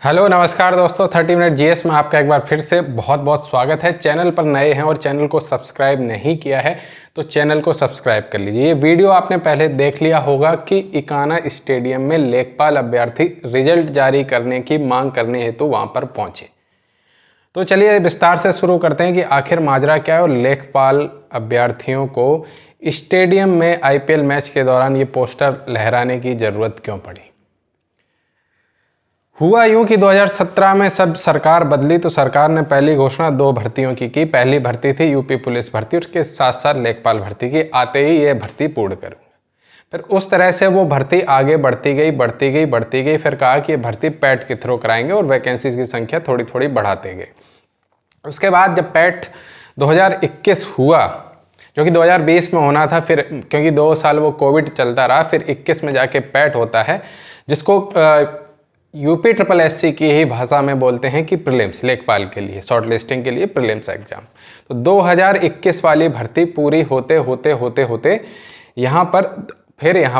Hello नमस्कार दोस्तों, 30 minute GS में आपका एक बार फिर से बहुत बहुत स्वागत है। चैनल पर नए हैं और चैनल को सब्सक्राइब नहीं किया है तो चैनल को सब्सक्राइब कर लीजिए। ये वीडियो आपने पहले देख लिया होगा कि इकाना स्टेडियम में लेखपाल अभ्यर्थी रिजल्ट जारी करने की मांग करने हेतु वहां पर पहुंचे। तो चलिए विस्तार से शुरू करते हैं कि आखिर माजरा क्या है और लेखपाल अभ्यर्थियों को स्टेडियम में आईपीएल मैच के दौरान ये पोस्टर लहराने की जरूरत क्यों पड़ी। हुआ यूं कि 2017 में सब सरकार बदली तो सरकार ने पहली घोषणा दो भर्तियों की। पहली भर्ती थी यूपी पुलिस भर्ती, उसके साथ साथ लेखपाल भर्ती की। आते ही ये भर्ती पूर्ण करूंगा। फिर उस तरह से वो भर्ती आगे बढ़ती गई। फिर कहा कि ये भर्ती पैट के थ्रू कराएंगे और वैकेंसीज की संख्या थोड़ी थोड़ी बढ़ाते गए। उसके बाद जब पैट 2021 हुआ, जो कि 2020 में होना था, फिर क्योंकि 2 साल वो कोविड चलता रहा, फिर 21 में जाके पैट होता है, जिसको यूपी SSC की ही भाषा में बोलते हैं कि प्रीलिम्स, लेखपाल के लिए शॉर्ट लिस्टिंग के लिए प्रीलिम्स एग्जाम। तो 2021 वाली भर्ती पूरी होते होते यहाँ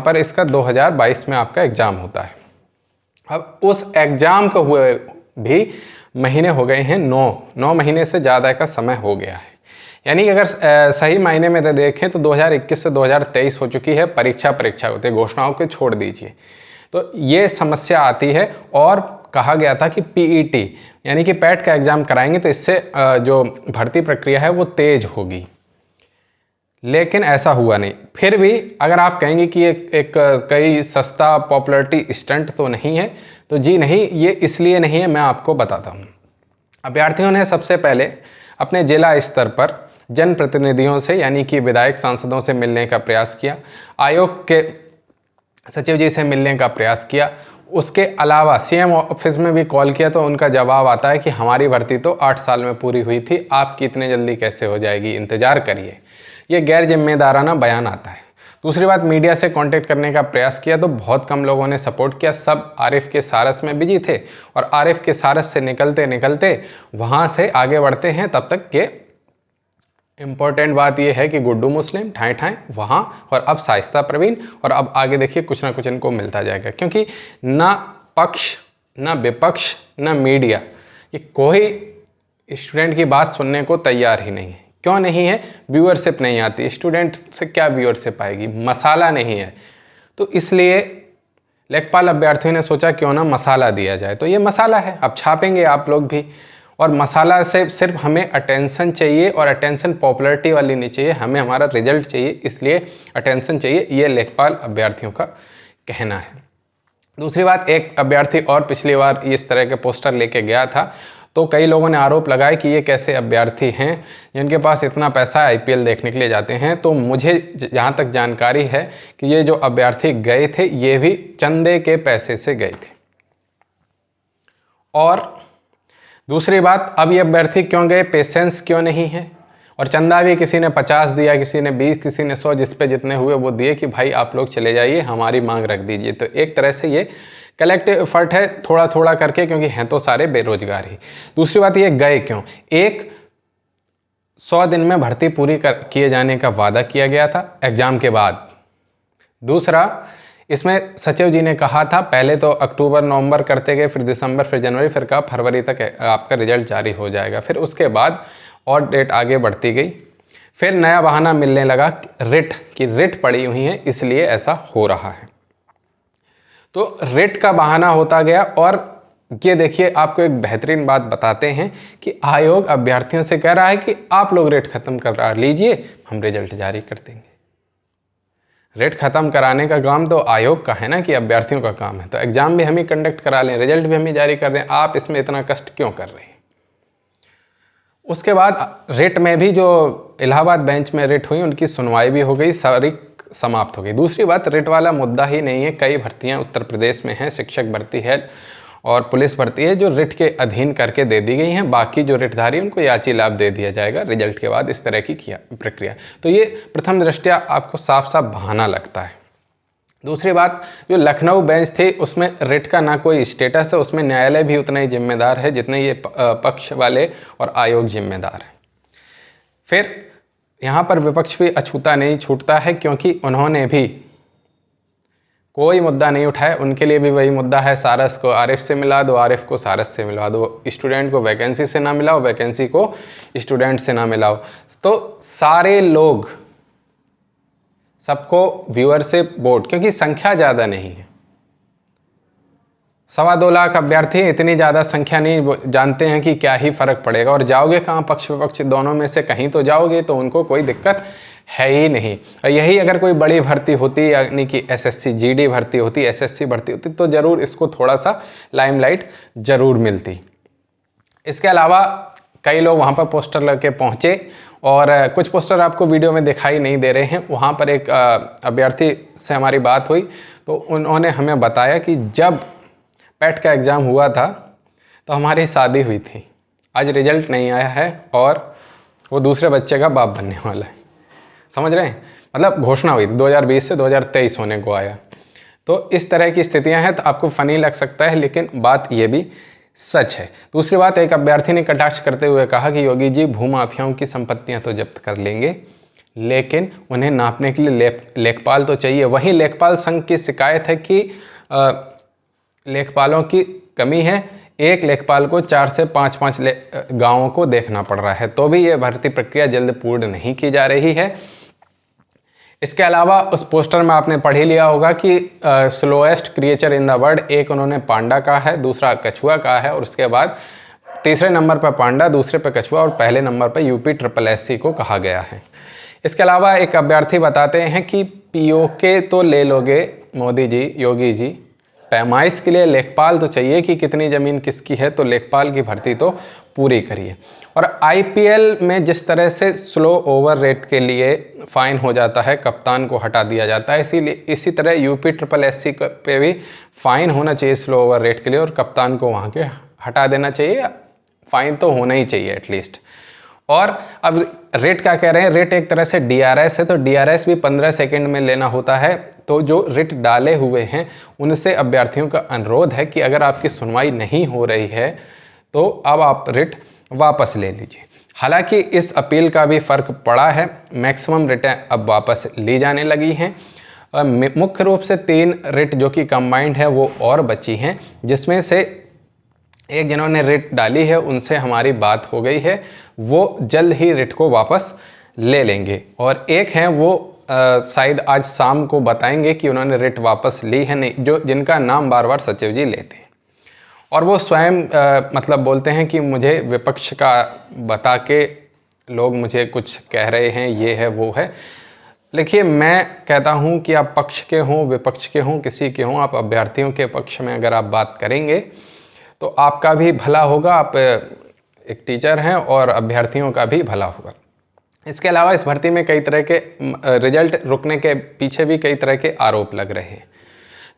पर इसका 2022 में आपका एग्जाम होता है। अब उस एग्जाम को हुए भी महीने हो गए हैं, 9 महीने से ज़्यादा का समय हो गया है। यानी कि अगर सही मायने में देखें तो 2021 से 2023 हो चुकी है। परीक्षा होती है, घोषणाओं को छोड़ दीजिए। तो ये समस्या आती है और कहा गया था कि पीईटी यानी कि पैट का एग्जाम कराएंगे तो इससे जो भर्ती प्रक्रिया है वो तेज होगी, लेकिन ऐसा हुआ नहीं। फिर भी अगर आप कहेंगे कि ये एक कई सस्ता पॉपुलैरिटी स्टंट तो नहीं है, तो जी नहीं, ये इसलिए नहीं है, मैं आपको बताता हूँ। अभ्यर्थियों ने सबसे पहले अपने जिला स्तर पर जनप्रतिनिधियों से यानी कि विधायक सांसदों से मिलने का प्रयास किया, आयोग के सचिव जी से मिलने का प्रयास किया। उसके अलावा सीएम ऑफिस में भी कॉल किया तो उनका जवाब आता है कि हमारी भर्ती तो 8 साल में पूरी हुई थी, आपकी इतने जल्दी कैसे हो जाएगी, इंतजार करिए। ये गैर जिम्मेदाराना बयान आता है। दूसरी बात, मीडिया से कांटेक्ट करने का प्रयास किया तो बहुत कम लोगों ने सपोर्ट किया। सब आरिफ के सारस में बिजी थे और आरिफ के सारस से निकलते वहाँ से आगे बढ़ते हैं तब तक के इम्पॉर्टेंट बात यह है कि गुड्डू मुस्लिम ठाएं वहाँ, और अब शाइस्ता प्रवीण, और अब आगे देखिए कुछ ना कुछ इनको मिलता जाएगा। क्योंकि ना पक्ष ना विपक्ष ना मीडिया, ये कोई स्टूडेंट की बात सुनने को तैयार ही नहीं है। क्यों नहीं है? व्यूअरशिप नहीं आती। स्टूडेंट से क्या व्यूअरशिप आएगी? मसाला नहीं है। तो इसलिए लेखपाल अभ्यर्थियों ने सोचा क्यों ना मसाला दिया जाए। तो ये मसाला है, अब छापेंगे आप लोग भी। और मसाला से सिर्फ हमें अटेंशन चाहिए, और अटेंशन पॉपुलैरिटी वाली नहीं चाहिए, हमें हमारा रिजल्ट चाहिए, इसलिए अटेंशन चाहिए। ये लेखपाल अभ्यर्थियों का कहना है। दूसरी बात, एक अभ्यर्थी और पिछली बार इस तरह के पोस्टर लेके गया था, तो कई लोगों ने आरोप लगाया कि ये कैसे अभ्यर्थी हैं जिनके पास इतना पैसा आईपीएल देखने के लिए जाते हैं। तो मुझे जहाँ तक जानकारी है कि ये जो अभ्यर्थी गए थे ये भी चंदे के पैसे से गए थे। और दूसरी बात, अब ये अभ्यर्थी क्यों गए, पेशेंस क्यों नहीं है। और चंदा भी किसी ने 50 दिया, किसी ने 20, किसी ने 100, जिस पे जितने हुए वो दिए कि भाई आप लोग चले जाइए, हमारी मांग रख दीजिए। तो एक तरह से ये कलेक्टिव एफर्ट है, थोड़ा थोड़ा करके, क्योंकि हैं तो सारे बेरोजगार ही। दूसरी बात, ये गए क्यों? एक 100 दिन में भर्ती पूरी किए जाने का वादा किया गया था एग्जाम के बाद। दूसरा, इसमें सचिव जी ने कहा था पहले तो अक्टूबर नवंबर करते गए, फिर दिसंबर, फिर जनवरी, फिर कहा फरवरी तक आपका रिजल्ट जारी हो जाएगा। फिर उसके बाद और डेट आगे बढ़ती गई। फिर नया बहाना मिलने लगा रिट पड़ी हुई है, इसलिए ऐसा हो रहा है। तो रिट का बहाना होता गया। और ये देखिए, आपको एक बेहतरीन बात बताते हैं कि आयोग अभ्यर्थियों से कह रहा है कि आप लोग रिट खत्म कर लीजिए, हम रिजल्ट जारी कर देंगे। रेट खत्म कराने का काम तो आयोग का है ना, कि अभ्यर्थियों का काम है। तो एग्जाम भी हम ही कंडक्ट करा लें, रिजल्ट भी हम ही जारी कर दें, आप इसमें इतना कष्ट क्यों कर रहे हैं? उसके बाद रेट में भी जो इलाहाबाद बेंच में रेट हुई उनकी सुनवाई भी हो गई, सारी समाप्त हो गई। दूसरी बात, रेट वाला मुद्दा ही नहीं है। कई भर्तियां उत्तर प्रदेश में हैं, शिक्षक भर्ती है और पुलिस भर्ती है, जो रिट के अधीन करके दे दी गई हैं। बाकी जो रिटधारी उनको याची लाभ दे दिया जाएगा रिजल्ट के बाद, इस तरह की प्रक्रिया। तो ये प्रथम दृष्टया आपको साफ साफ बहाना लगता है। दूसरी बात, जो लखनऊ बेंच थी उसमें रिट का ना कोई स्टेटस है, उसमें न्यायालय भी उतना ही जिम्मेदार है जितने ये पक्ष वाले और आयोग जिम्मेदार है। फिर यहाँ पर विपक्ष भी अछूता नहीं छूटता है, क्योंकि उन्होंने भी कोई मुद्दा नहीं उठाए। उनके लिए भी वही मुद्दा है, सारस को आरिफ से मिला दो, आरिफ को सारस से मिला दो, स्टूडेंट को वैकेंसी से ना मिलाओ, वैकेंसी को स्टूडेंट से ना मिलाओ। तो सारे लोग, सबको व्यूअरशिप वोट, क्योंकि संख्या ज़्यादा नहीं है, 2.25 लाख अभ्यर्थी, इतनी ज़्यादा संख्या नहीं, जानते हैं कि क्या ही फ़र्क पड़ेगा। और जाओगे कहाँ, पक्ष विपक्ष दोनों में से कहीं तो जाओगे, तो उनको कोई दिक्कत है ही नहीं। और यही अगर कोई बड़ी भर्ती होती, यानी कि एसएससी जीडी भर्ती होती, एसएससी भर्ती होती, तो ज़रूर इसको थोड़ा सा लाइमलाइट ज़रूर मिलती। इसके अलावा कई लोग वहाँ पर पोस्टर लगे पहुँचे, और कुछ पोस्टर आपको वीडियो में दिखाई नहीं दे रहे हैं। वहाँ पर एक अभ्यर्थी से हमारी बात हुई, तो उन्होंने हमें बताया कि जब पैट का एग्ज़ाम हुआ था तो हमारी शादी हुई थी, आज रिजल्ट नहीं आया है और वो दूसरे बच्चे का बाप बनने वाला है। समझ रहे हैं, मतलब घोषणा हुई थी 2020 से 2023 होने को आया। तो इस तरह की स्थितियां हैं। तो आपको फ़नी लग सकता है, लेकिन बात ये भी सच है। दूसरी बात, एक अभ्यर्थी ने कटाक्ष करते हुए कहा कि योगी जी भूमाफियाओं की संपत्तियां तो जब्त कर लेंगे, लेकिन उन्हें नापने के लिए लेखपाल तो चाहिए। वहीं लेखपाल संघ की शिकायत है कि लेखपालों की कमी है, एक लेखपाल को 4 से 5 गांवों को देखना पड़ रहा है, तो भी ये भर्ती प्रक्रिया जल्द पूर्ण नहीं की जा रही है। इसके अलावा उस पोस्टर में आपने पढ़ ही लिया होगा कि slowest creature in the world, एक उन्होंने पांडा कहा है, दूसरा कछुआ कहा है, और उसके बाद तीसरे नंबर पर पांडा, दूसरे पर कछुआ, और पहले नंबर पर UPSSC को कहा गया है। इसके अलावा एक अभ्यर्थी बताते हैं कि POK तो ले लोगे मोदी जी, योगी जी, पैमाइश के लिए लेखपाल तो चाहिए कि कितनी ज़मीन किसकी है, तो लेखपाल की भर्ती तो पूरी करिए। और IPL में जिस तरह से स्लो ओवर रेट के लिए फ़ाइन हो जाता है, कप्तान को हटा दिया जाता है, इसीलिए इसी तरह UPSSC पे भी फ़ाइन होना चाहिए स्लो ओवर रेट के लिए, और कप्तान को वहाँ के हटा देना चाहिए, फ़ाइन तो होना ही चाहिए एटलीस्ट। और अब रेट क्या कह रहे हैं, रेट एक तरह से DRS है, तो DRS भी 15 सेकंड में लेना होता है। तो जो रिट डाले हुए हैं उनसे अभ्यर्थियों का अनुरोध है कि अगर आपकी सुनवाई नहीं हो रही है तो अब आप रिट वापस ले लीजिए। हालांकि इस अपील का भी फ़र्क पड़ा है, मैक्सिमम रिटें अब वापस ली जाने लगी हैं। मुख्य रूप से 3 रिट जो कि कंबाइंड है वो और बची हैं, जिसमें से एक जिन्होंने रिट डाली है उनसे हमारी बात हो गई है, वो जल्द ही रिट को वापस ले लेंगे, और एक हैं वो शायद आज शाम को बताएंगे कि उन्होंने रिट वापस ली है नहीं, जो जिनका नाम बार बार सचिव जी लेते हैं, और वो स्वयं मतलब बोलते हैं कि मुझे विपक्ष का बता के लोग मुझे कुछ कह रहे हैं, ये है वो है। देखिए, मैं कहता हूँ कि आप पक्ष के हों, विपक्ष के हों, किसी के हों, आप अभ्यर्थियों के पक्ष में अगर आप बात करेंगे तो आपका भी भला होगा, आप एक टीचर हैं, और अभ्यर्थियों का भी भला होगा। इसके अलावा इस भर्ती में कई तरह के रिजल्ट रुकने के पीछे भी कई तरह के आरोप लग रहे हैं।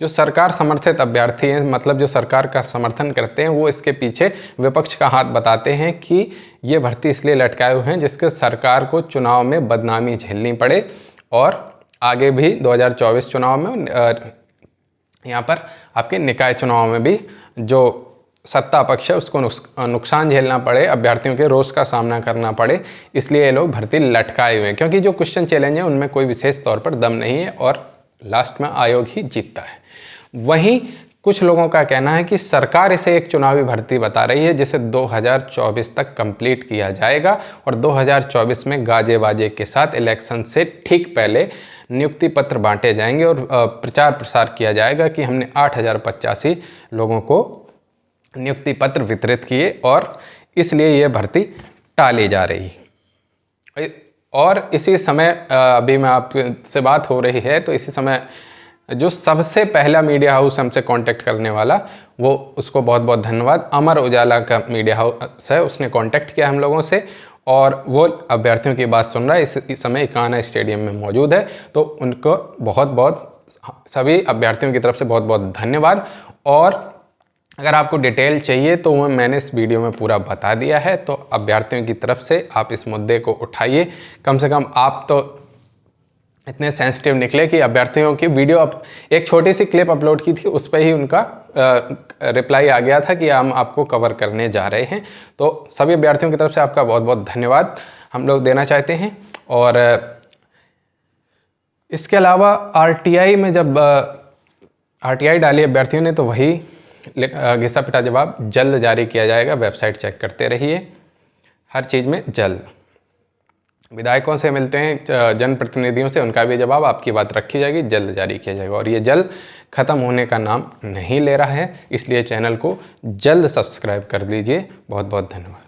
जो सरकार समर्थित अभ्यर्थी हैं, मतलब जो सरकार का समर्थन करते हैं, वो इसके पीछे विपक्ष का हाथ बताते हैं कि ये भर्ती इसलिए लटकाए हुए हैं जिसके सरकार को चुनाव में बदनामी झेलनी पड़े, और आगे भी 2024 चुनाव में यहाँ पर आपके निकाय चुनाव में भी जो सत्ता पक्ष है उसको नुकसान झेलना पड़े, अभ्यर्थियों के रोष का सामना करना पड़े, इसलिए ये लोग भर्ती लटकाए हुए हैं। क्योंकि जो क्वेश्चन चैलेंज है उनमें कोई विशेष तौर पर दम नहीं है, और लास्ट में आयोग ही जीतता है। वहीं कुछ लोगों का कहना है कि सरकार इसे एक चुनावी भर्ती बता रही है, जिसे 2024 तक कंप्लीट किया जाएगा, और 2024 में गाजे बाजे के साथ इलेक्शन से ठीक पहले नियुक्ति पत्र बांटे जाएंगे, और प्रचार प्रसार किया जाएगा कि हमने 8085 लोगों को नियुक्ति पत्र वितरित किए, और इसलिए ये भर्ती टाली जा रही है। और इसी समय अभी मैं आपसे बात हो रही है तो इसी समय जो सबसे पहला मीडिया हाउस हमसे कांटेक्ट करने वाला, वो उसको बहुत बहुत धन्यवाद, अमर उजाला का मीडिया हाउस है, उसने कांटेक्ट किया हम लोगों से, और वो अभ्यर्थियों की बात सुन रहा है, इस समय इकाना स्टेडियम में मौजूद है। तो उनको बहुत बहुत, सभी अभ्यर्थियों की तरफ से बहुत बहुत धन्यवाद। और अगर आपको डिटेल चाहिए तो वो मैंने इस वीडियो में पूरा बता दिया है, तो अभ्यर्थियों की तरफ से आप इस मुद्दे को उठाइए। कम से कम आप तो इतने सेंसिटिव निकले कि अभ्यर्थियों की वीडियो, एक छोटी सी क्लिप अपलोड की थी, उस पर ही उनका रिप्लाई आ गया था कि हम आपको कवर करने जा रहे हैं। तो सभी अभ्यर्थियों की तरफ से आपका बहुत बहुत धन्यवाद हम लोग देना चाहते हैं। और इसके अलावा RTI में जब आरटीआई डाली अभ्यर्थियों ने तो वही घिसा पिटा जवाब जल्द जारी किया जाएगा, वेबसाइट चेक करते रहिए, हर चीज़ में जल्द। विधायकों से मिलते हैं जनप्रतिनिधियों से, उनका भी जवाब आपकी बात रखी जाएगी, जल्द जारी किया जाएगा। और ये जल्द ख़त्म होने का नाम नहीं ले रहा है, इसलिए चैनल को जल्द सब्सक्राइब कर लीजिए। बहुत बहुत धन्यवाद।